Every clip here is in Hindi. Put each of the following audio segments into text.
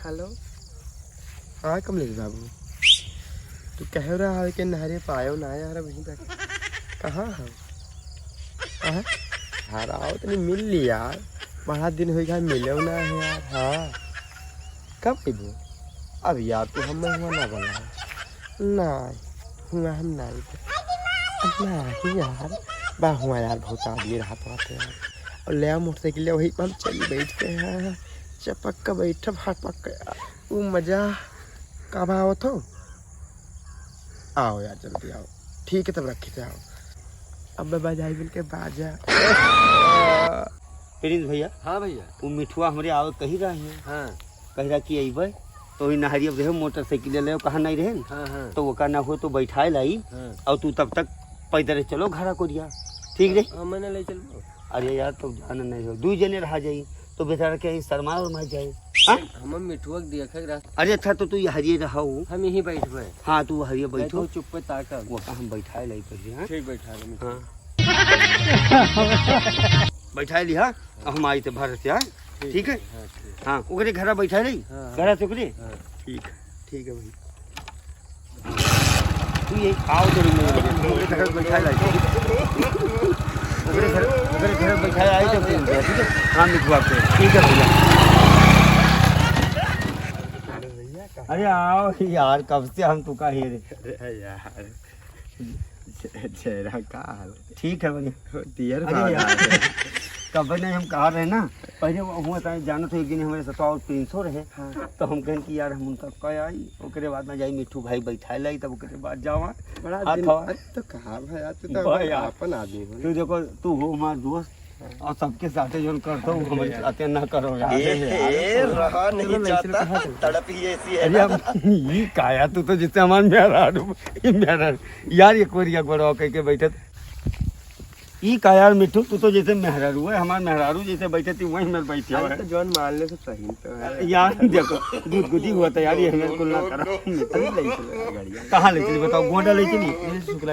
हेलो। हाँ कमलेश बाबू, तू कह रहा है कि नहरे पायो ना यार वहीं तक कहाँ है? यार आओ तो नहीं मिल ली यार, बड़ा दिन हो गया मिले ना है यार। हाँ कब अबू? अब यार तू हम हुआ ना बोला ना हुआ हम नहीं यार बा हुआ यार बहुत आदमी रहा पाते यार और ले मोटरसाइकिल वही पर हम चली बैठ के हैं चपक का बैठा भाट पक यार वो मजा कब आओ तो आओ यार जल्दी आओ। ठीक है तब रखी थे आओ अब बजाई बिल के बाजा। प्रिंस भैया। हाँ भैया वो मिठुआ हमारे आवे कही रहा है। हाँ कही रहा कि अबे तो वही नहरिया रहे मोटरसाइकिल ले कहाँ नहीं रहे। हाँ हाँ तो वो का ना हो तो बैठाए लाई। हाँ। और तू तब तक पैदल चलो घरा को दिया ठीक रही। हाँ मैंने ले चलो। अरे यार तो जाना नहीं हो दू जने रहा जाई तो बेचारा के शर्मा उर्मा जाए। हम मिठुआ देखा रास्ता। अरे अच्छा तो तू ये हरिये रहा हो। हम यहीं बैठे। हाँ तू हरिये बैठो चुप पे ताका वो का हम बैठाए लाई पहले। हाँ ठीक बैठा ले हाँ बैठाए ली। हाँ हम आई थे भारत से। हाँ ठीक है। हाँ ओकरे घरा बैठा रही घरा से ओकरे। ठीक है भाई तू ये आओ जरूर मेरे घर बैठाए लाई ओकरे घर बैठाए आई तो ठीक है। हाँ मिठुआ पे ठीक है भैया। अरे आओ यार कब से हम तुका ही रे यार चेहरा का हाल ठीक है भैया। डियर अरे यार कब नहीं हम कहा रहे ना पहले वो हुआ था जाना तो एक दिन हमारे साथ और प्रिंसो रहे। हाँ। तो हम कहें कि यार हम उनका कह आई ओकरे बाद में जाई मिठू भाई बैठा लाई तब ओकरे बाद जावा बड़ा दिन तो कहा भैया तू तो अपन आदमी हो। तू देखो तू हो हमारा दोस्त और सबके साथ जो करता हूँ हमारे साथ ना करो यार। रहा नहीं जाता तड़प ही ऐसी है। अरे ये काया तू तो जिससे हमारे मेहरा यार एक बार कह के बैठे ई का यार मिठू तू तो जैसे मेहरारू है हमारे मेहरारू जैसे बैठे थी वहीं में बैठे हुए तो जॉन मान ले तो सही तो है यार देखो गुदगुदी हुआ था यार ये हमें कुल ना करा। कहाँ ले चली बताओ गोंडा ले चली शुक्ला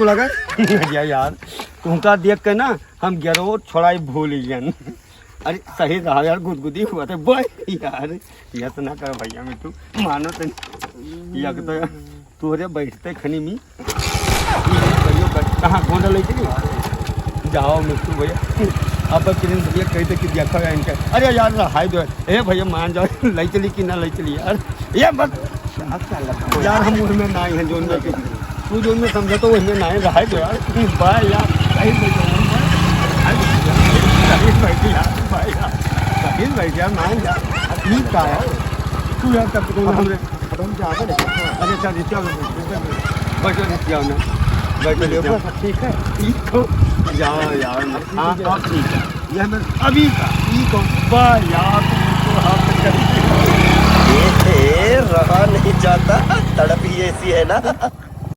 लगा यार तुमका देख के ना हम गिरो छोड़ाई भूल गए। अरे सही रहा यार गुदगुदी हुआ था भाई यार यह तो ना कर भैया मिठू मानो तो तोरे बैठते खनी में कहाँ गोंडा ले चली जाओ मिट्टू भैया। अब प्रिंस भैया कहते कि देखा है इनका। अरे यार हाय दो ए भैया मान जाओ ले चली कि ना ले चली यार ये बस यार हम उसमें ना हैं जोन में तू जोन में समझा तो उसमें ना रहा दो यार भाई यार भाई यार मान जा ठीक का है तू यार तब तो हमने हम जाकर अरे अच्छा क्या बैठो बैठो ठीक है जाओ यार। हाँ अब ठीक है यह मैं अभी का यार रहा नहीं जाता तड़प ही ऐसी है ना।